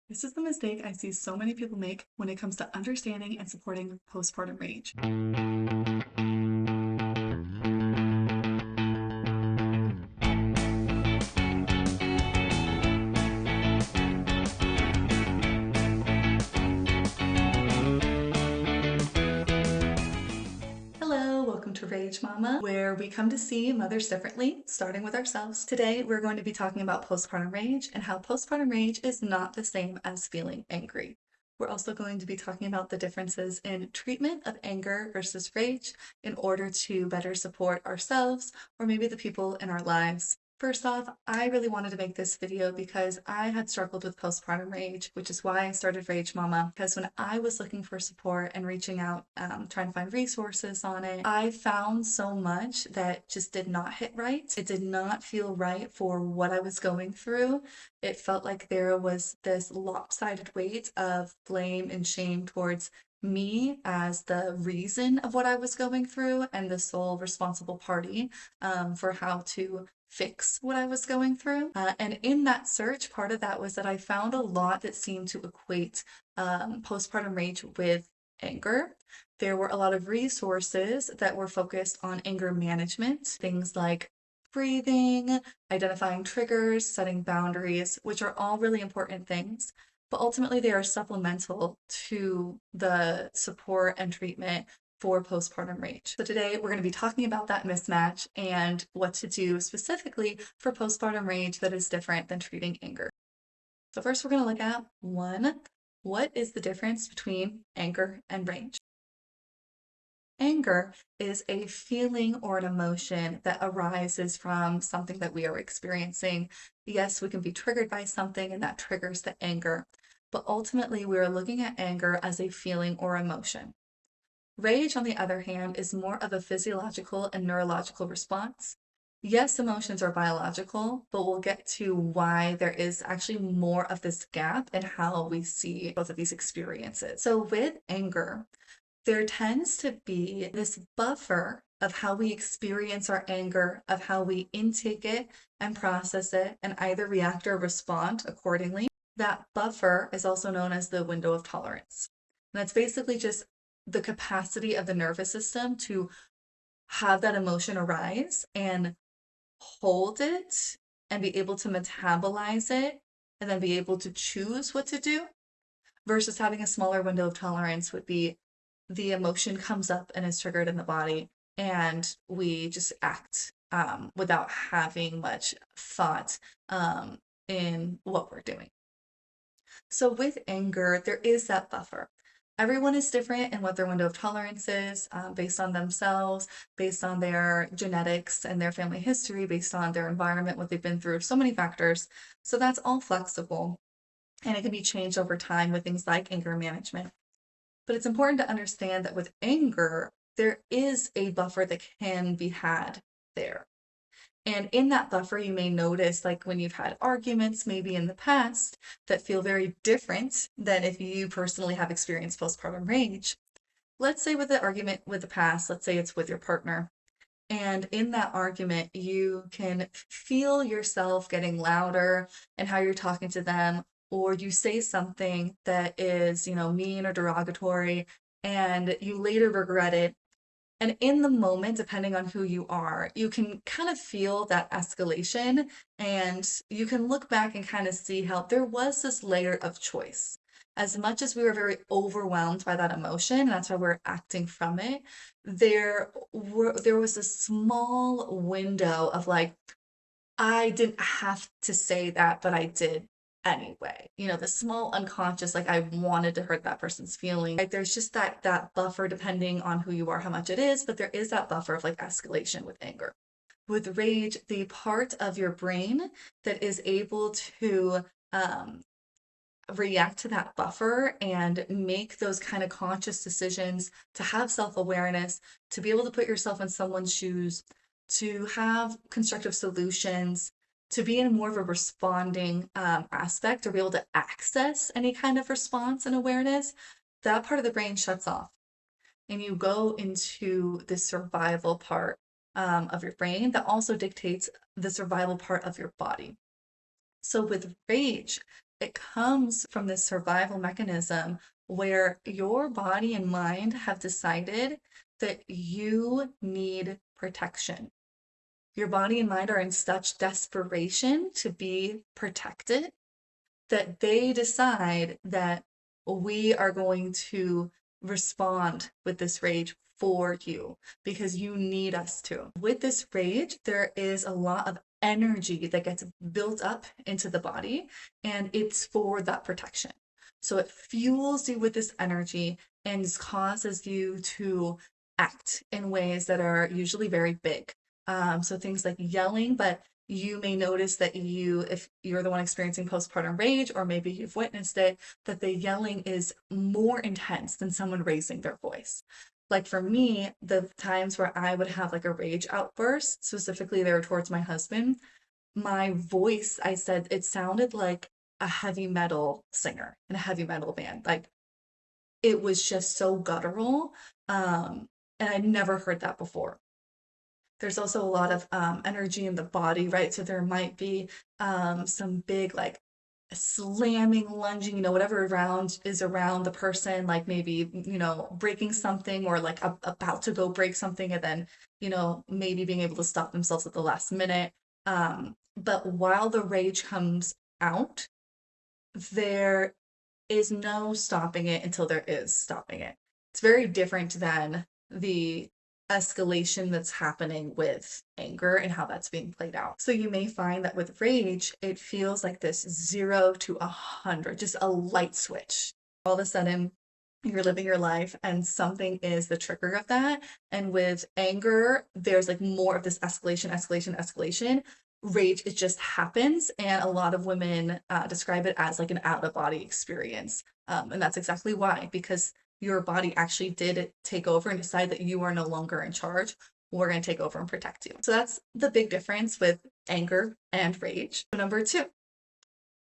This is the mistake I see so many people make when it comes to understanding and supporting postpartum rage. Hello, welcome to Rage Mama, where we come to see mothers differently, starting with ourselves. Today, we're going to be talking about postpartum rage and how postpartum rage is not the same as feeling angry. We're also going to be talking about the differences in treatment of anger versus rage in order to better support ourselves or maybe the people in our lives. First off, I really wanted to make this video because I had struggled with postpartum rage, which is why I started Rage Mama. Because when I was looking for support and reaching out, trying to find resources on it, I found so much that just did not hit right. It did not feel right for what I was going through. It felt like there was this lopsided weight of blame and shame towards me as the reason of what I was going through and the sole responsible party for how to fix what I was going through. And in that search, part of that was that I found a lot that seemed to equate postpartum rage with anger. There were a lot of resources that were focused on anger management, things like breathing, identifying triggers, setting boundaries, which are all really important things. But ultimately, they are supplemental to the support and treatment for postpartum rage. So today we're going to be talking about that mismatch and what to do specifically for postpartum rage that is different than treating anger. So first we're going to look at one, what is the difference between anger and rage? Anger is a feeling or an emotion that arises from something that we are experiencing. Yes, we can be triggered by something and that triggers the anger, but ultimately we are looking at anger as a feeling or emotion. Rage, on the other hand, is more of a physiological and neurological response. Yes, emotions are biological, but we'll get to why there is actually more of this gap in how we see both of these experiences. So, with anger, there tends to be this buffer of how we experience our anger, of how we intake it and process it, and either react or respond accordingly. That buffer is also known as the window of tolerance. And that's basically just the capacity of the nervous system to have that emotion arise and hold it and be able to metabolize it and then be able to choose what to do versus having a smaller window of tolerance would be the emotion comes up and is triggered in the body and we just act without having much thought in what we're doing. So with anger, there is that buffer. Everyone is different in what their window of tolerance is based on themselves, based on their genetics and their family history, based on their environment, what they've been through, so many factors. So that's all flexible and it can be changed over time with things like anger management. But it's important to understand that with anger, there is a buffer that can be had there. And in that buffer, you may notice, like when you've had arguments maybe in the past that feel very different than if you personally have experienced postpartum rage. Let's say with the argument with the past, let's say it's with your partner. And in that argument, you can feel yourself getting louder and how you're talking to them, or you say something that is, mean or derogatory, and you later regret it and in the moment, depending on who you are, you can kind of feel that escalation and you can look back and kind of see how there was this layer of choice. As much as we were very overwhelmed by that emotion, and that's why we're acting from it, there was a small window of like, I didn't have to say that, but I did anyway. The small unconscious, like I wanted to hurt that person's feeling. Like there's just that buffer depending on who you are, how much it is, but there is that buffer of like escalation with anger. With rage, the part of your brain that is able to react to that buffer and make those kind of conscious decisions, to have self-awareness, to be able to put yourself in someone's shoes, to have constructive solutions, to be in more of a responding aspect or be able to access any kind of response and awareness, that part of the brain shuts off. And you go into the survival part of your brain that also dictates the survival part of your body. So with rage, it comes from this survival mechanism where your body and mind have decided that you need protection. Your body and mind are in such desperation to be protected that they decide that we are going to respond with this rage for you because you need us to. With this rage, there is a lot of energy that gets built up into the body, and it's for that protection. So it fuels you with this energy and causes you to act in ways that are usually very big. So things like yelling, but you may notice that if you're the one experiencing postpartum rage, or maybe you've witnessed it, that the yelling is more intense than someone raising their voice. Like for me, the times where I would have like a rage outburst, specifically they were towards my husband, my voice, I said it sounded like a heavy metal singer in a heavy metal band. Like it was just so guttural. And I'd never heard that before. There's also a lot of energy in the body, right? So there might be some big like slamming, lunging, whatever around is around the person, like maybe, breaking something, or like about to go break something, and then, maybe being able to stop themselves at the last minute. But while the rage comes out, there is no stopping it until there is stopping it. It's very different than the escalation that's happening with anger and how that's being played out. So you may find that with rage, it feels like this 0 to 100, just a light switch. All of a sudden, you're living your life and something is the trigger of that. And with anger, there's like more of this escalation, escalation, escalation. Rage, it just happens. And a lot of women describe it as like an out of body experience. And that's exactly why, because your body actually did take over and decide that you are no longer in charge. We're going to take over and protect you. So that's the big difference with anger and rage. So number 2,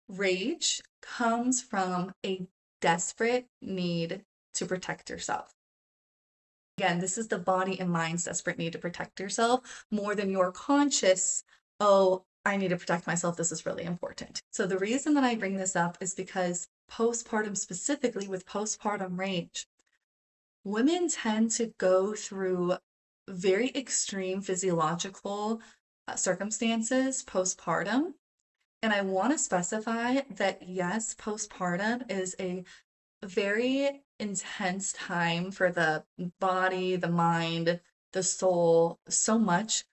rage comes from a desperate need to protect yourself. Again, this is the body and mind's desperate need to protect yourself more than your conscious, oh, I need to protect myself. This is really important. So the reason that I bring this up is because postpartum, specifically with postpartum rage, women tend to go through very extreme physiological circumstances postpartum. And I want to specify that yes, postpartum is a very intense time for the body, the mind, the soul, so much,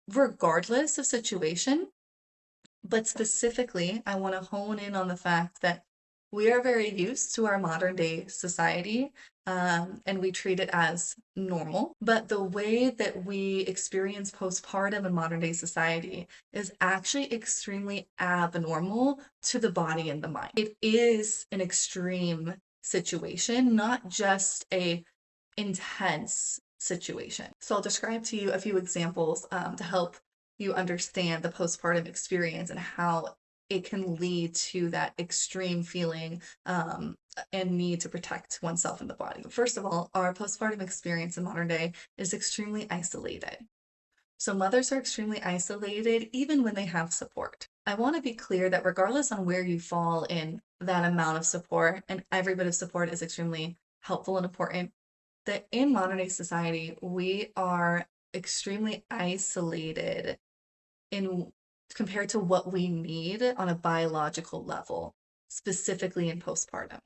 regardless of situation. But specifically, I want to hone in on the fact that we are very used to our modern day society, and we treat it as normal. But the way that we experience postpartum in modern day society is actually extremely abnormal to the body and the mind. It is an extreme situation, not just a intense situation. So I'll describe to you a few examples to help you understand the postpartum experience and how it can lead to that extreme feeling and need to protect oneself and the body. First of all, our postpartum experience in modern day is extremely isolated. So mothers are extremely isolated even when they have support. I want to be clear that regardless on where you fall in that amount of support, and every bit of support is extremely helpful and important, that in modern day society, we are extremely isolated in compared to what we need on a biological level, specifically in postpartum.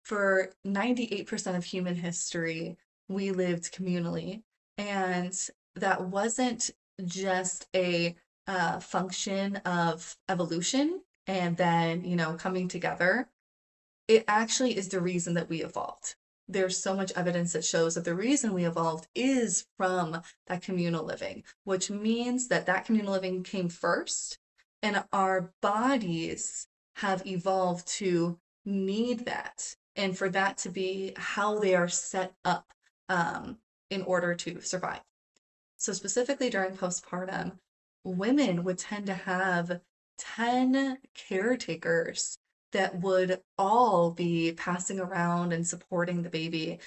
For 98% of human history, we lived communally, and that wasn't just a function of evolution and then, coming together. It actually is the reason that we evolved. There's so much evidence that shows that the reason we evolved is from that communal living, which means that that communal living came first, and our bodies have evolved to need that, and for that to be how they are set up in order to survive. So specifically during postpartum, women would tend to have 10 caretakers that would all be passing around and supporting the baby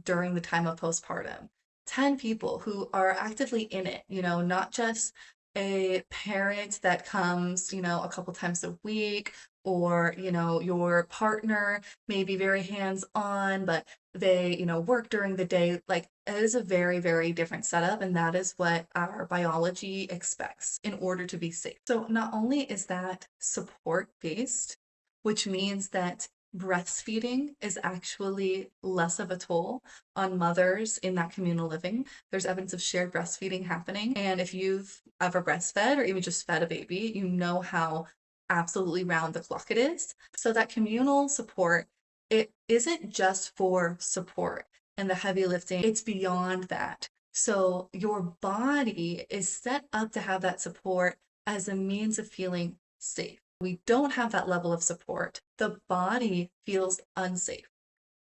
during the time of postpartum. 10 people who are actively in it, not just a parent that comes, a couple times a week, or, your partner may be very hands-on, but they, work during the day. Like, it is a very, very different setup, and that is what our biology expects in order to be safe. So not only is that support-based, which means that breastfeeding is actually less of a toll on mothers in that communal living. There's evidence of shared breastfeeding happening. And if you've ever breastfed or even just fed a baby, you know how absolutely round the clock it is. So that communal support, it isn't just for support and the heavy lifting, it's beyond that. So your body is set up to have that support as a means of feeling safe. We don't have that level of support. The body feels unsafe.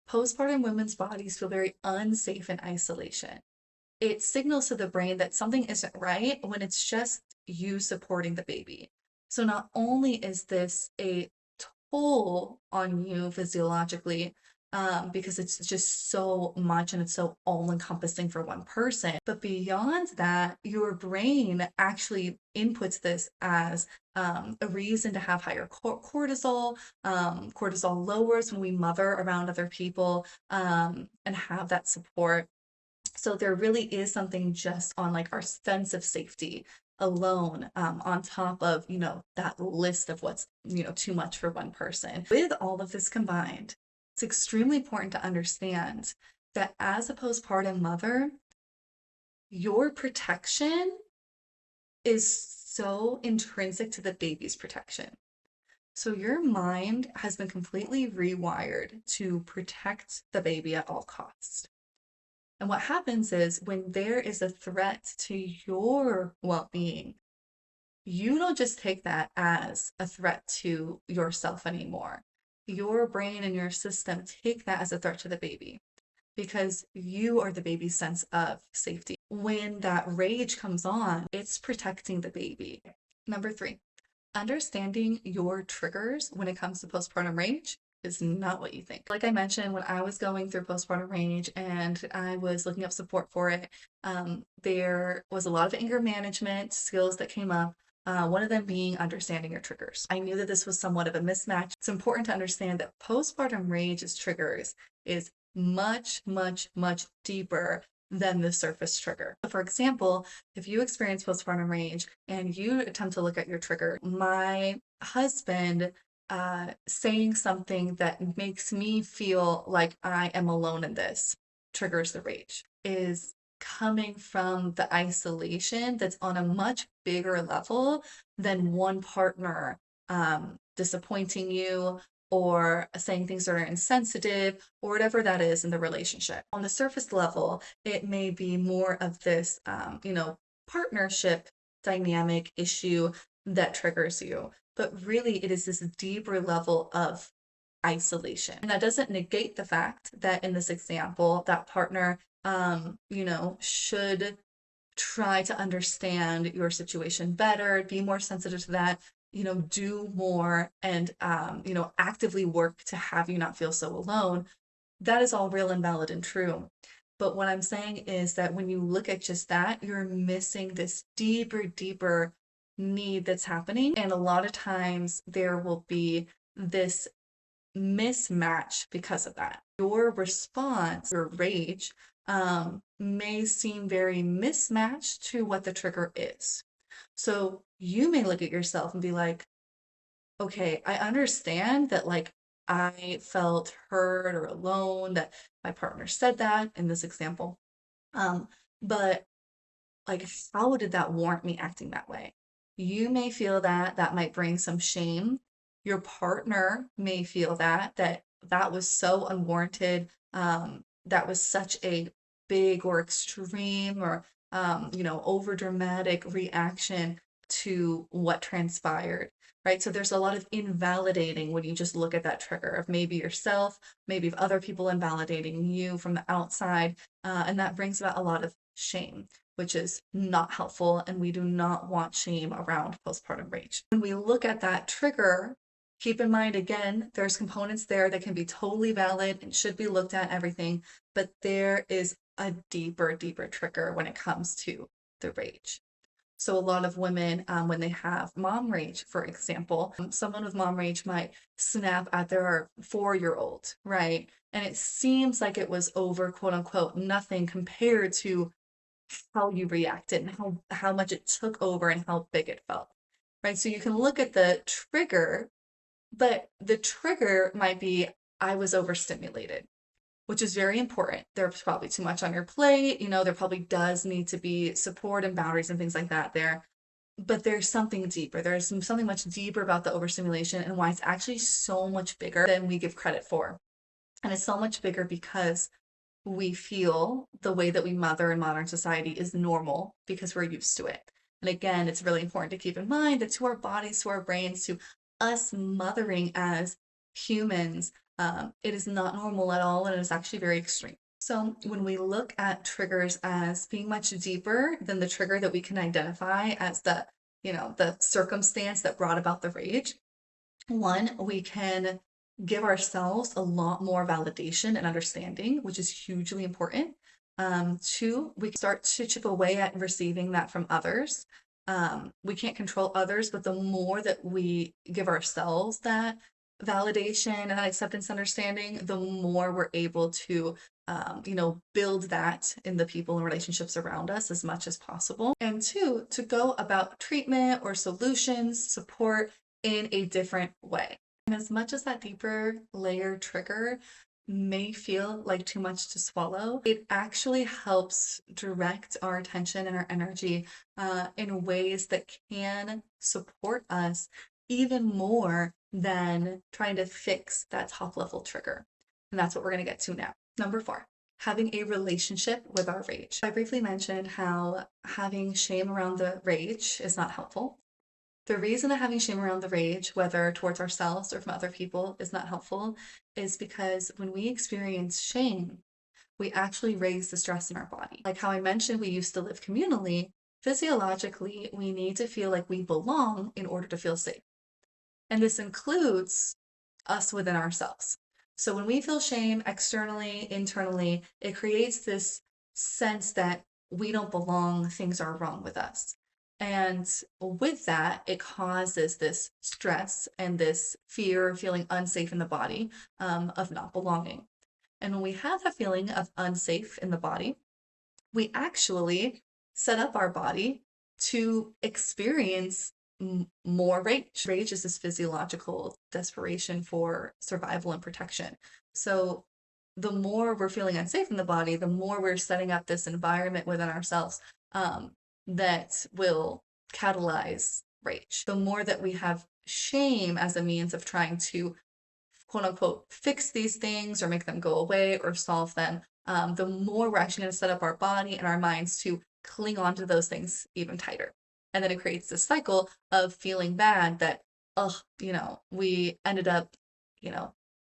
Postpartum women's bodies feel very unsafe in isolation. It signals to the brain that something isn't right when it's just you supporting the baby. So not only is this a toll on you physiologically, because it's just so much and it's so all encompassing for one person. But beyond that, your brain actually inputs this as a reason to have higher cortisol. Cortisol lowers when we mother around other people and have that support. So there really is something just on like our sense of safety alone, on top of, that list of what's, too much for one person. With all of this combined, it's extremely important to understand that as a postpartum mother, your protection is so intrinsic to the baby's protection. So your mind has been completely rewired to protect the baby at all costs. And what happens is when there is a threat to your well being, you don't just take that as a threat to yourself anymore. Your brain and your system take that as a threat to the baby because you are the baby's sense of safety. When that rage comes on, it's protecting the baby. Number three, understanding your triggers when it comes to postpartum rage is not what you think. Like I mentioned, when I was going through postpartum rage and I was looking up support for it, there was a lot of anger management skills that came up. One of them being understanding your triggers. I knew that this was somewhat of a mismatch. It's important to understand that postpartum rage's triggers is much, much, much deeper than the surface trigger. For example, if you experience postpartum rage and you attempt to look at your trigger, my husband saying something that makes me feel like I am alone in this triggers the rage, is coming from the isolation that's on a much bigger level than one partner disappointing you or saying things that are insensitive or whatever that is in the relationship. On the surface level, it may be more of this, partnership dynamic issue that triggers you. But really, it is this deeper level of isolation. And that doesn't negate the fact that in this example, that partner, should try to understand your situation better, be more sensitive to that, do more and, actively work to have you not feel so alone. That is all real and valid and true. But what I'm saying is that when you look at just that, you're missing this deeper, deeper need that's happening. And a lot of times there will be this mismatch because of that. Your response, your rage, may seem very mismatched to what the trigger is. So you may look at yourself and be like, okay, I understand that like I felt hurt or alone, that my partner said that in this example. But like, how did that warrant me acting that way? You may feel that that might bring some shame. Your partner may feel that that was so unwarranted. That was such a big or extreme or over dramatic reaction to what transpired. Right. So there's a lot of invalidating when you just look at that trigger of maybe yourself, maybe of other people invalidating you from the outside. And that brings about a lot of shame, which is not helpful, and we do not want shame around postpartum rage. When we look at that trigger, keep in mind again, there's components there that can be totally valid and should be looked at, everything, but there is a deeper, deeper trigger when it comes to the rage. So a lot of women, when they have mom rage, for example, someone with mom rage might snap at their 4-year-old, right? And it seems like it was over, quote unquote, nothing compared to how you reacted and how much it took over and how big it felt, right? So you can look at the trigger, but the trigger might be, I was overstimulated, which is very important. There's probably too much on your plate. There probably does need to be support and boundaries and things like that there. But there's something deeper. There's something much deeper about the overstimulation and why it's actually so much bigger than we give credit for. And it's so much bigger because we feel the way that we mother in modern society is normal because we're used to it. And again, it's really important to keep in mind that to our bodies, to our brains, to us mothering as humans, it is not normal at all and it is actually very extreme. So when we look at triggers as being much deeper than the trigger that we can identify as the circumstance that brought about the rage, one, we can give ourselves a lot more validation and understanding, which is hugely important. Two, we can start to chip away at receiving that from others. We can't control others, but the more that we give ourselves that validation and that acceptance understanding, the more we're able to build that in the people and relationships around us as much as possible. And two, to go about treatment or solutions, support in a different way. And as much as that deeper layer trigger may feel like too much to swallow, it actually helps direct our attention and our energy in ways that can support us even more than trying to fix that top level trigger. And that's what we're going to get to now. Number 4, having a relationship with our rage. I briefly mentioned how having shame around the rage is not helpful. The reason that having shame around the rage, whether towards ourselves or from other people, is not helpful is because when we experience shame, we actually raise the stress in our body. Like how I mentioned, we used to live communally. Physiologically, we need to feel like we belong in order to feel safe. And this includes us within ourselves. So when we feel shame externally, internally, it creates this sense that we don't belong, things are wrong with us. And with that, it causes this stress and this fear of feeling unsafe in the body, of not belonging. And when we have that feeling of unsafe in the body, we actually set up our body to experience more rage. Rage is this physiological desperation for survival and protection. So the more we're feeling unsafe in the body, the more we're setting up this environment within ourselves that will catalyze rage. The more that we have shame as a means of trying to quote unquote fix these things or make them go away or solve them, the more we're actually going to set up our body and our minds to cling on to those things even tighter. And then it creates this cycle of feeling bad that, oh, we ended up,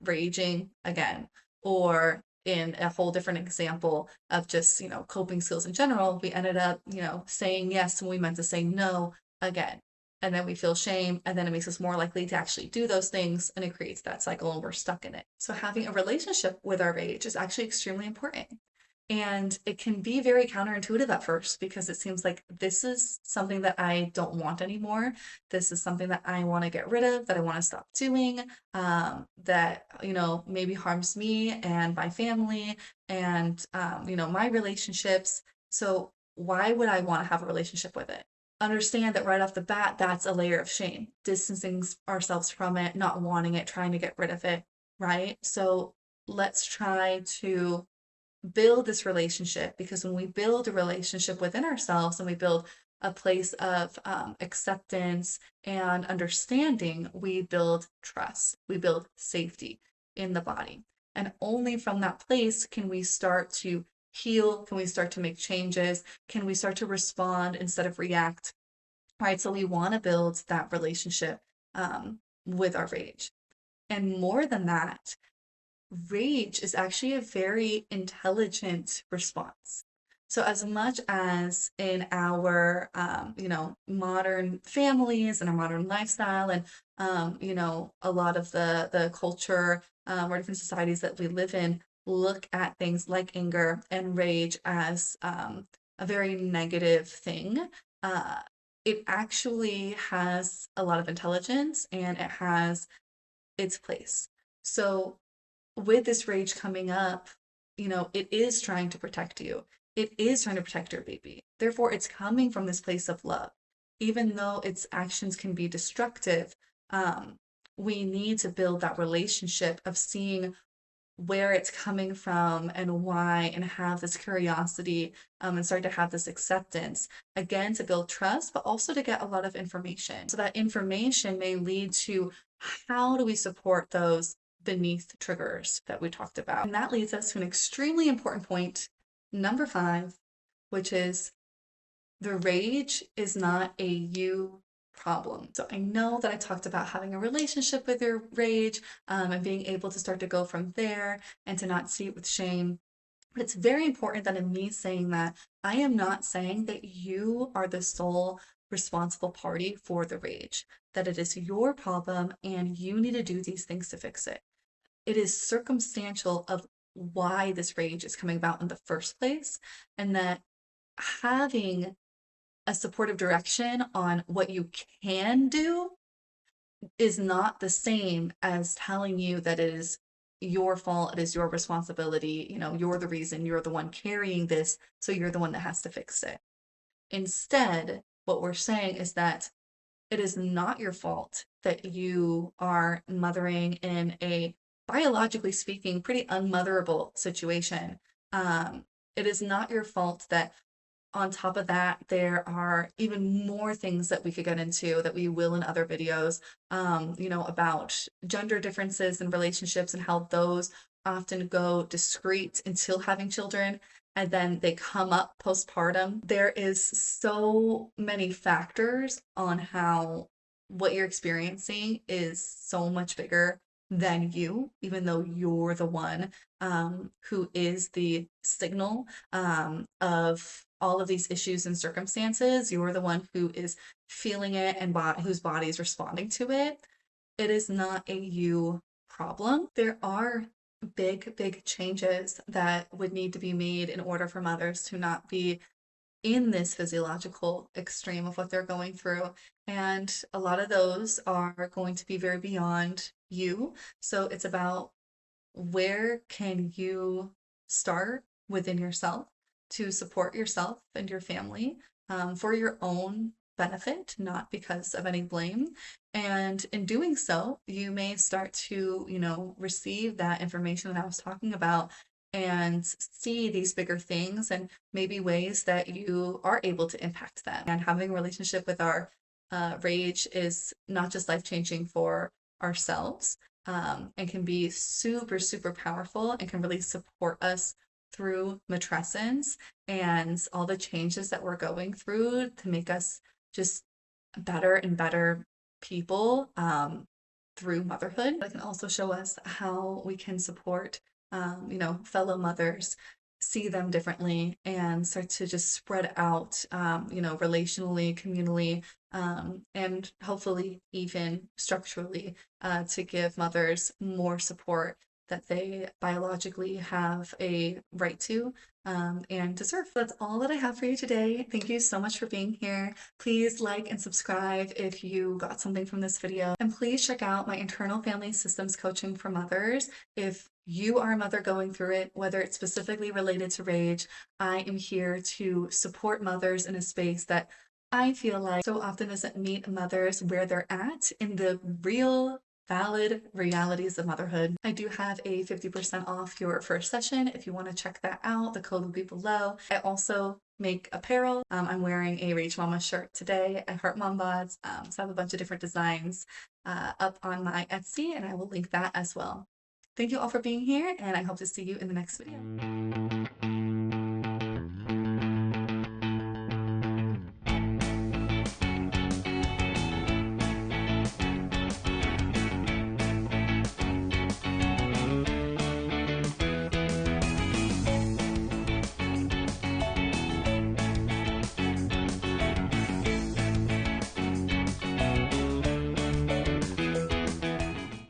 raging again. Or in a whole different example of just, coping skills in general, we ended up, saying yes when we meant to say no again. And then we feel shame, and then it makes us more likely to actually do those things, and it creates that cycle, and we're stuck in it. So having a relationship with our rage is actually extremely important. And it can be very counterintuitive at first because it seems like this is something that I don't want anymore. This is something that I want to get rid of, that I want to stop doing, that, maybe harms me and my family and, my relationships. So why would I want to have a relationship with it? Understand that right off the bat, that's a layer of shame, distancing ourselves from it, not wanting it, trying to get rid of it, right? So let's try to build this relationship, because when we build a relationship within ourselves and we build a place of acceptance and understanding, we build trust, we build safety in the body. And only from that place can we start to heal, can we start to make changes, can we start to respond instead of react, right? So we want to build that relationship with our rage. And more than that, rage is actually a very intelligent response. So as much as in our, modern families and our modern lifestyle and, a lot of the culture or different societies that we live in look at things like anger and rage as a very negative thing, it actually has a lot of intelligence and it has its place. So with this rage coming up, it is trying to protect you. It is trying to protect your baby. Therefore, it's coming from this place of love. Even though its actions can be destructive, um, we need to build that relationship of seeing where it's coming from and why, and have this curiosity, and start to have this acceptance, again, to build trust, but also to get a lot of information. So that information may lead to how do we support those beneath triggers that we talked about. And that leads us to an extremely important point, number 5, which is the rage is not a you problem. So I know that I talked about having a relationship with your rage, and being able to start to go from there and to not see it with shame. But it's very important that in me saying that, I am not saying that you are the sole responsible party for the rage, that it is your problem and you need to do these things to fix it. It is circumstantial of why this rage is coming about in the first place, and that having a supportive direction on what you can do is not the same as telling you that it is your fault, it is your responsibility, you're the reason, you're the one carrying this, so you're the one that has to fix it. Instead, what we're saying is that it is not your fault that you are mothering in a, biologically speaking, pretty unmotherable situation. It is not your fault that on top of that, there are even more things that we could get into that we will in other videos, about gender differences in relationships and how those often go discreet until having children and then they come up postpartum. There is so many factors on how what you're experiencing is so much bigger than you, even though you're the one who is the signal of all of these issues and circumstances. You're the one who is feeling it and whose body is responding to it. It is not a you problem. There are big, big changes that would need to be made in order for mothers to not be in this physiological extreme of what they're going through. And a lot of those are going to be very beyond you. So it's about, where can you start within yourself to support yourself and your family, for your own benefit, not because of any blame. And in doing so, you may start to, receive that information that I was talking about and see these bigger things and maybe ways that you are able to impact them. And having a relationship with our rage is not just life changing for ourselves, and can be super, super powerful and can really support us through matrescence and all the changes that we're going through to make us just better and better people, through motherhood. It can also show us how we can support, fellow mothers, see them differently, and start to just spread out, relationally, communally, and hopefully even structurally, to give mothers more support that they biologically have a right to, and deserve. That's all that I have for you today. Thank you so much for being here. Please like and subscribe if you got something from this video. And please check out my internal family systems coaching for mothers. If you are a mother going through it, whether it's specifically related to rage, I am here to support mothers in a space that I feel like so often doesn't meet mothers where they're at in the real valid realities of motherhood. I do have a 50% off your first session if you want to check that out. The code will be below. I also make apparel. I'm wearing a Rage Mama shirt today. I heart mom bods. So I have a bunch of different designs up on my Etsy, and I will link that as well. Thank you all for being here, and I hope to see you in the next video.